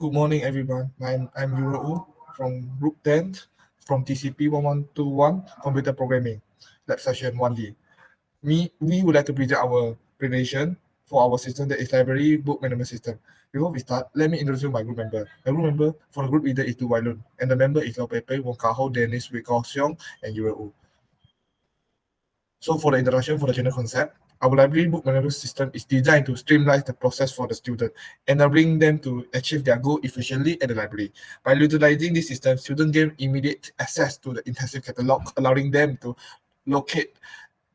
Good morning, everyone. I'm Yuro from Group 10 from TCP 1121 Computer Programming, Lab Session 1D. We would like to present our presentation for our system that is Library Book Management System. Before we start, let me introduce my group member. The group member for the group leader is Du Wailun, and the member is Lau Pepe, Wong Kah-ho, Dennis, Wei Kao-xiong, and Yuro. So for the introduction for the general concept, our library book management system is designed to streamline the process for the student, enabling them to achieve their goal efficiently at the library. By utilizing this system, students gain immediate access to the intensive catalog, allowing them to locate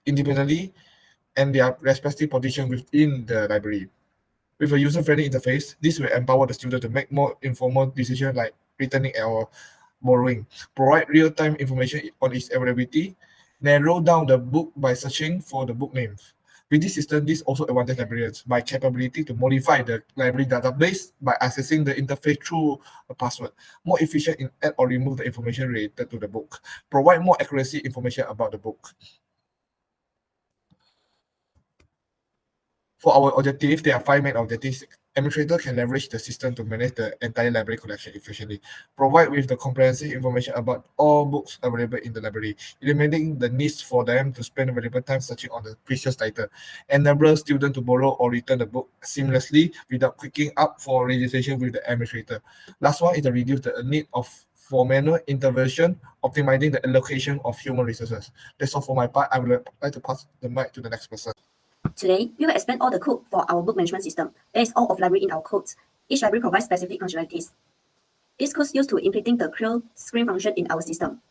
independently and their respective position within the library. With a user-friendly interface, this will empower the student to make more informed decisions like returning or borrowing, provide real-time information on its availability, narrow down the book by searching for the book names. With this system, this also advantages librarians by capability to modify the library database by accessing the interface through a password, more efficient in add or remove the information related to the book, provide more accuracy information about the book. For our objective, there are 5 main objectives. Administrator can leverage the system to manage the entire library collection efficiently, provide with the comprehensive information about all books available in the library, eliminating the needs for them to spend valuable time searching on the precious title, enable students to borrow or return the book seamlessly without clicking up for registration with the administrator. Last one is to reduce the need for manual intervention, optimizing the allocation of human resources. That's all for my part. I would like to pass the mic to the next person. Today, we will explain all the code for our book management system. There is all of library in our codes. Each library provides specific functionalities. This code is used to implementing the clear screen function in our system.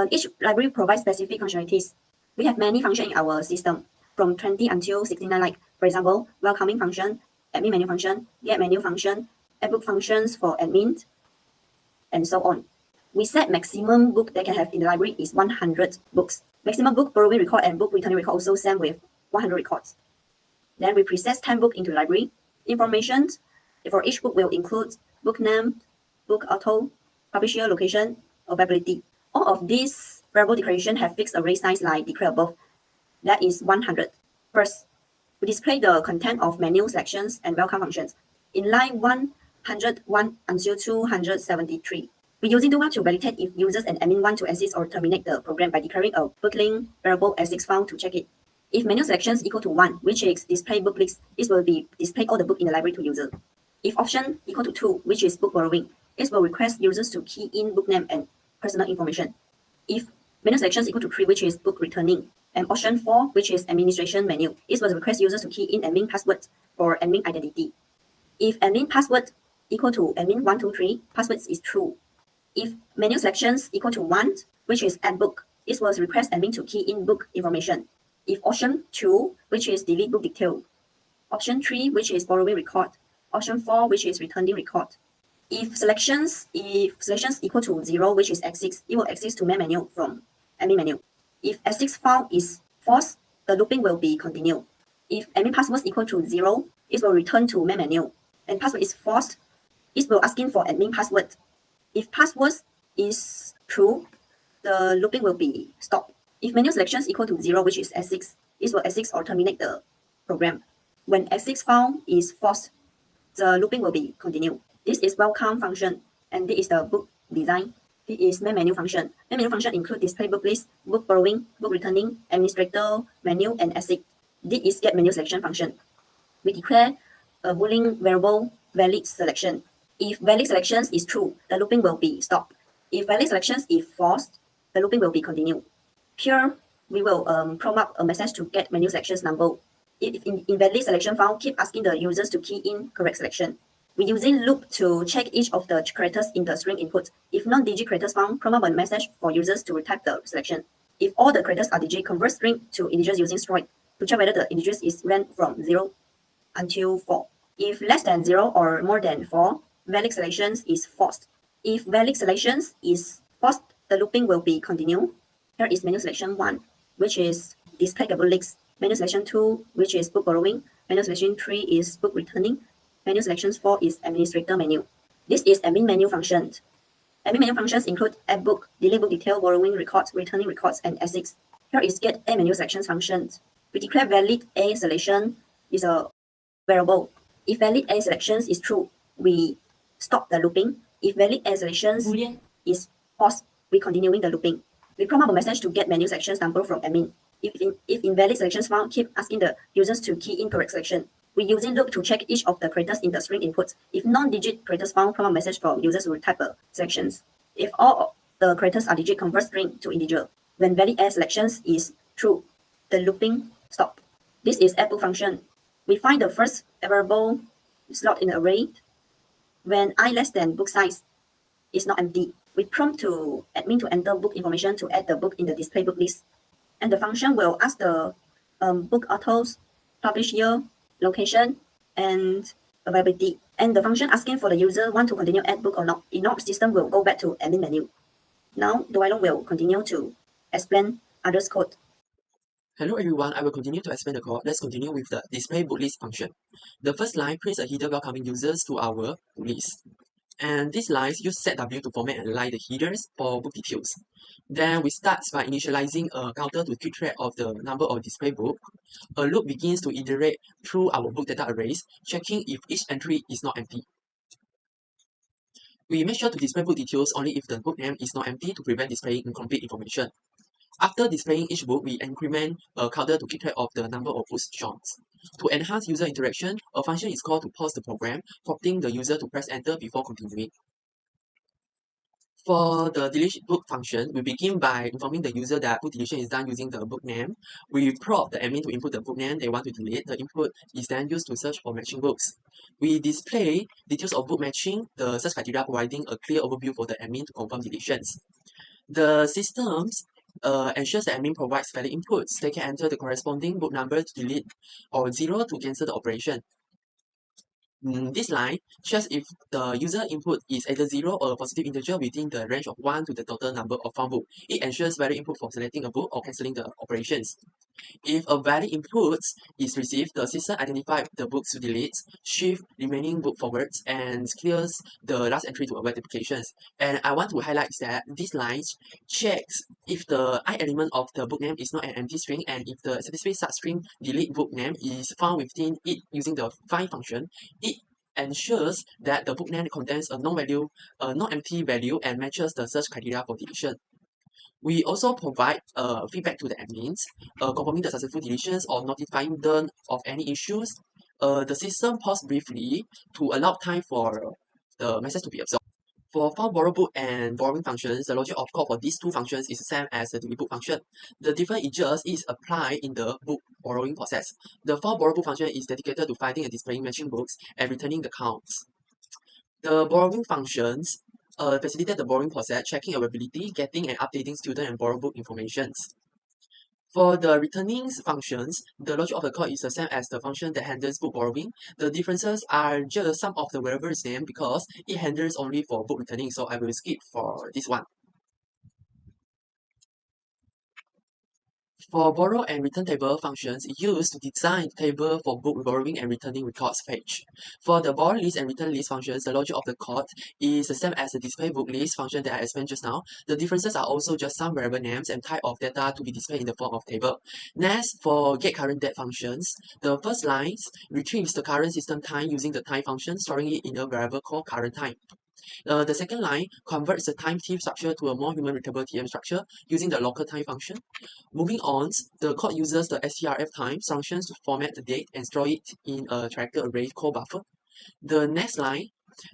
Each library provides specific functionalities. We have many functions in our system, from 20 until 69, like, for example, welcoming function, admin menu function, get menu function, add book functions for admin, and so on. We set maximum book they can have in the library is 100 books. Maximum book borrowing record and book returning record also same with 100 records. Then we process 10 books into library. Information for each book will include book name, book author, publisher, location, availability. All of these variable declaration have fixed array size like declared above. That is 100. First, we display the content of menu selections and welcome functions in line 101 until 273. We're using DoWhile to validate if users and admin want to access or terminate the program by declaring a book link variable as6 file to check it. If menu selections equal to 1, which is display book list, this will be display all the book in the library to user. If option equal to 2, which is book borrowing, this will request users to key in book name and personal information. If menu selections equal to 3, which is book returning, and option 4, which is administration menu, this will request users to key in admin password for admin identity. If admin password equal to admin123, password is true. If menu selections equal to 1, which is add book, this will request admin to key in book information. If option 2, which is delete book detail, option 3, which is borrowing record, option 4, which is returning record. If selections equal to 0, which is X6, it will access to main menu from admin menu. If S6 file is false, the looping will be continued. If admin password equal to 0, it will return to main menu. And password is false, it will asking for admin password. If password is true, the looping will be stopped. If menu selections equal to 0, which is S6, this will S6 or terminate the program. When S6 found is false, the looping will be continued. This is welcome function, and this is the book design. This is main menu function. Main menu function include display book list, book borrowing, book returning, administrator menu, and S6. This is get menu selection function. We declare a boolean variable valid selection. If valid selections is true, the looping will be stopped. If valid selections is false, the looping will be continued. Here, we will prompt up a message to get menu selections number. If invalid selection found, keep asking the users to key in correct selection. We're using loop to check each of the characters in the string input. If non-digit characters found, prompt up a message for users to retype the selection. If all the characters are digit, convert string to integers using stroid to check whether the integers is ranged from 0 until 4. If less than 0 or more than 4, valid selections is false. If valid selections is false, the looping will be continued. Here is menu selection 1, which is display book list. Menu selection 2, which is book borrowing. Menu selection 3 is book returning. Menu selections 4 is administrator menu. This is admin menu function. Admin menu functions include add book, delete book detail, borrowing records, returning records, and S6. Here is get a menu selections functions. We declare valid A selection is a variable. If valid A selections is true, we stop the looping. If valid as selections Boolean is paused, we continuing the looping. We prompt up a message to get menu selections sample from admin. If invalid selections found, keep asking the users to key in correct selection. We using loop to check each of the characters in the string inputs. If non-digit characters found, prompt a message from users will type a selections. If all the characters are digit, convert string to integer. When valid as selections is true, the looping stop. This is add book function. We find the first variable slot in the array when I less than book size is not empty. We prompt to admin to enter book information to add the book in the display book list. And the function will ask the book authors, publish year, location, and availability. And the function asking for the user want to continue add book or not. If not, system will go back to admin menu. Now, Duailong will continue to explain others code. Hello everyone, I will continue to explain the code. Let's continue with the display book list function. The first line creates a header welcoming users to our book list. And these lines use setW to format and align the headers for book details. Then we start by initializing a counter to keep track of the number of display book. A loop begins to iterate through our book data arrays, checking if each entry is not empty. We make sure to display book details only if the book name is not empty to prevent displaying incomplete information. After displaying each book, we increment a counter to keep track of the number of books shown. To enhance user interaction, a function is called to pause the program, prompting the user to press enter before continuing. For the delete book function, we begin by informing the user that book deletion is done using the book name. We prompt the admin to input the book name they want to delete. The input is then used to search for matching books. We display details of book matching, the search criteria providing a clear overview for the admin to confirm deletions. The systems ensures the admin provides valid inputs. They can enter the corresponding book number to delete or 0 to cancel the operation. This line checks if the user input is either 0 or a positive integer within the range of 1 to the total number of found book. It ensures valid input for selecting a book or cancelling the operations. If a valid input is received, the system identifies the books to delete, shift remaining book forwards, and clears the last entry to avoid duplications. And I want to highlight that this line checks if the I element of the book name is not an empty string, and if the specific substring delete book name is found within it using the find function, it ensures that the book name contains a non-empty value and matches the search criteria for deletion. We also provide feedback to the admins, confirming the successful deletions or notifying them of any issues. The system pauses briefly to allow time for the message to be absorbed. For found borrow book and borrowing functions, the logic of code for these two functions is the same as the delete book function. The difference is just is applied in the book borrowing process. The found borrow book function is dedicated to finding and displaying matching books and returning the counts. The borrowing functions facilitate the borrowing process, checking availability, getting and updating student and borrow book informations. For the returning functions, the logic of the code is the same as the function that handles book borrowing. The differences are just some of the variables name because it handles only for book returning, so I will skip for this one. For borrow and return table functions, use to design table for book borrowing and returning records page. For the borrow list and return list functions, the logic of the code is the same as the display book list function that I explained just now. The differences are also just some variable names and type of data to be displayed in the form of table. Next, for get current date functions, the first line retrieves the current system time using the time function, storing it in a variable called current time. The second line converts the time TIFF structure to a more human readable TM structure using the local time function. Moving on, the code uses the strf time functions to format the date and store it in a character array called buffer. The next line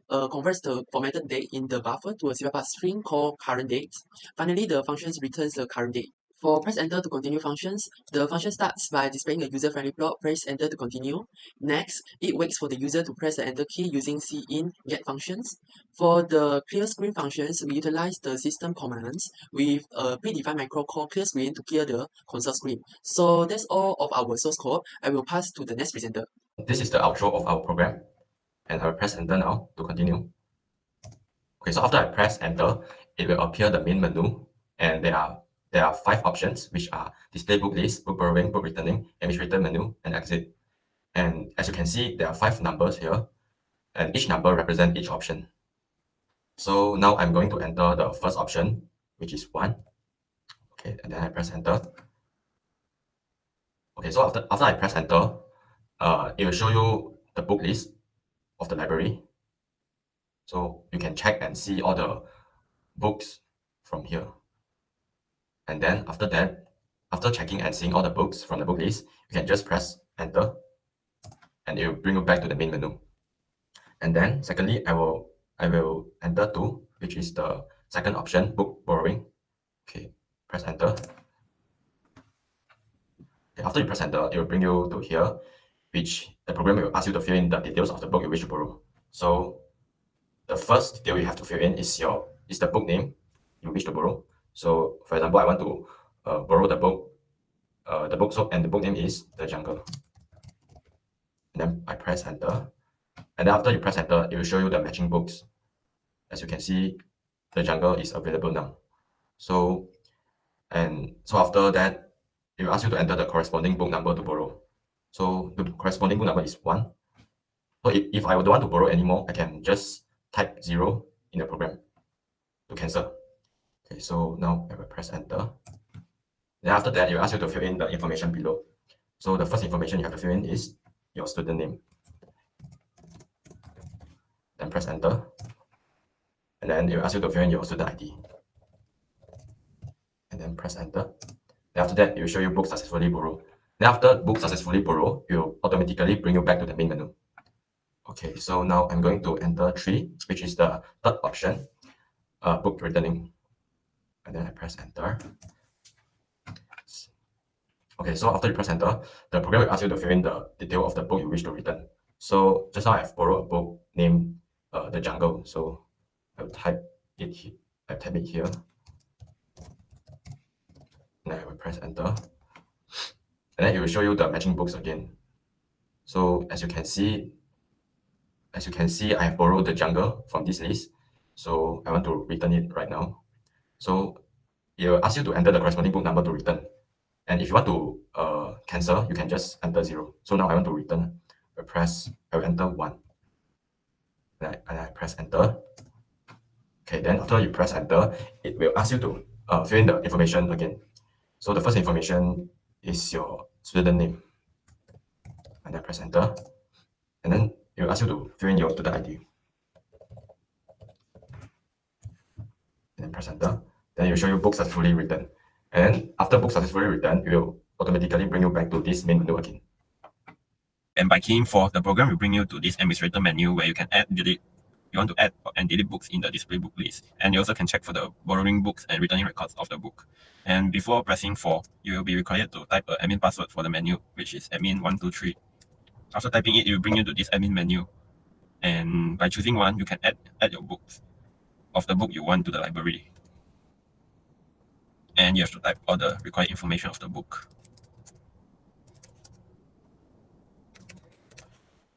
converts the formatted date in the buffer to a serial string called current date. Finally, the functions returns the current date. For press enter to continue functions, the function starts by displaying a user-friendly plot, press enter to continue. Next, it waits for the user to press the enter key using cin get functions. For the clear screen functions, we utilize the system commands with a predefined macro called clear screen to clear the console screen. So that's all of our source code. I will pass to the next presenter. This is the outro of our program, and I will press enter now to continue. Okay, so after I press enter, it will appear the main menu, and there are 5 options, which are display book list, book borrowing, book returning, administrator menu, and exit. And as you can see, there are 5 numbers here, and each number represents each option. So now I'm going to enter the first option, which is 1. Okay, and then I press enter. Okay, so after I press enter, it will show you the book list of the library. So you can check and see all the books from here. And then after that, after checking and seeing all the books from the book list, you can just press enter and it will bring you back to the main menu. And then secondly, I will enter 2, which is the second option, book borrowing. Okay, press enter. Okay, after you press enter, it will bring you to here, which the program will ask you to fill in the details of the book you wish to borrow. So the first detail you have to fill in is the book name you wish to borrow. So for example, I want to borrow the book, and the book name is The Jungle. And then I press enter. And then after you press enter, it will show you the matching books. As you can see, The Jungle is available now. So after that, it will ask you to enter the corresponding book number to borrow. So the corresponding book number is 1. So if I don't want to borrow anymore, I can just type 0 in the program to cancel. Okay, so now I will press enter. Then after that, it will ask you to fill in the information below. So the first information you have to fill in is your student name. Then press enter. And then it will ask you to fill in your student ID. And then press enter. Then after that, it will show you book successfully borrowed. Then after book successfully borrowed, it will automatically bring you back to the main menu. Okay, so now I'm going to enter 3, which is the third option, book returning. And then I press enter. Okay, so after you press enter, the program will ask you to fill in the detail of the book you wish to return. So just now I've borrowed a book named The Jungle. So I will type it here. Then I will press enter. And then it will show you the matching books again. So as you can see, I have borrowed The Jungle from this list. So I want to return it right now. So it will ask you to enter the corresponding book number to return. And if you want to cancel, you can just enter 0. So now I want to return. I will enter 1. And I press enter. Okay, then after you press enter, it will ask you to fill in the information again. So the first information is your student name. And then press enter. And then it will ask you to fill in your student ID. And then press enter. Then it will show you book successfully written. And after book successfully written, it will automatically bring you back to this main menu again. And by keying 4, the program will bring you to this administrator menu where you can delete. You want to add and delete books in the display book list. And you also can check for the borrowing books and returning records of the book. And before pressing 4, you will be required to type an admin password for the menu, which is admin123. After typing it, it will bring you to this admin menu. And by choosing one, you can add your books of the book you want to the library. And you have to type all the required information of the book.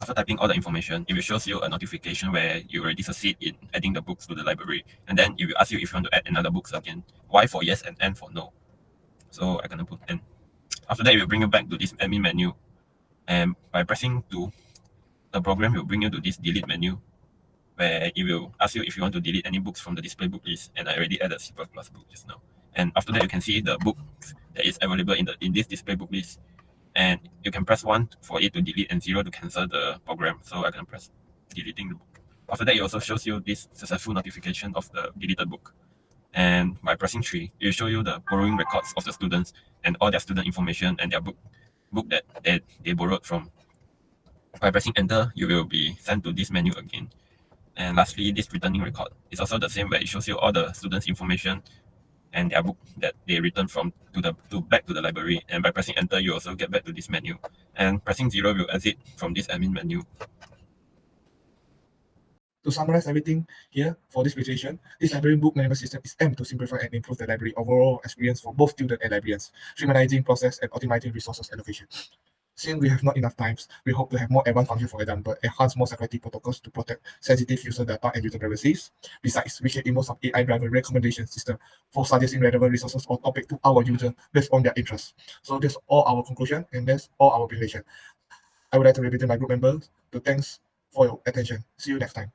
After typing all the information, it will show you a notification where you already succeed in adding the books to the library. And then it will ask you if you want to add another books again. Y for yes and N for no. So I'm gonna put N. After that, it will bring you back to this admin menu. And by pressing 2, the program will bring you to this delete menu, where it will ask you if you want to delete any books from the display book list. And I already added C++ book just now. And after that, you can see the books that is available in this display book list. And you can press 1 for it to delete and 0 to cancel the program. So I can press deleting the book. After that, it also shows you this successful notification of the deleted book. And by pressing 3, it will show you the borrowing records of the students and all their student information and their book that they borrowed from. By pressing enter, you will be sent to this menu again. And lastly, this returning record is also the same, where it shows you all the students' information and their book that they returned from back to the library. And by pressing enter, you also get back to this menu. And pressing 0 will exit from this admin menu. To summarize everything here for this presentation, this library book management system is aimed to simplify and improve the library overall experience for both students and librarians, streamlining process and optimizing resources allocation. Since we have not enough times, we hope to have more advanced functions, for example, enhance more security protocols to protect sensitive user data and user privacy. Besides, we can implement some AI-driven recommendation system for suggesting relevant resources or topic to our user based on their interests. So that's all our conclusion and that's all our presentation. I would like to repeat to my group members to thanks for your attention. See you next time.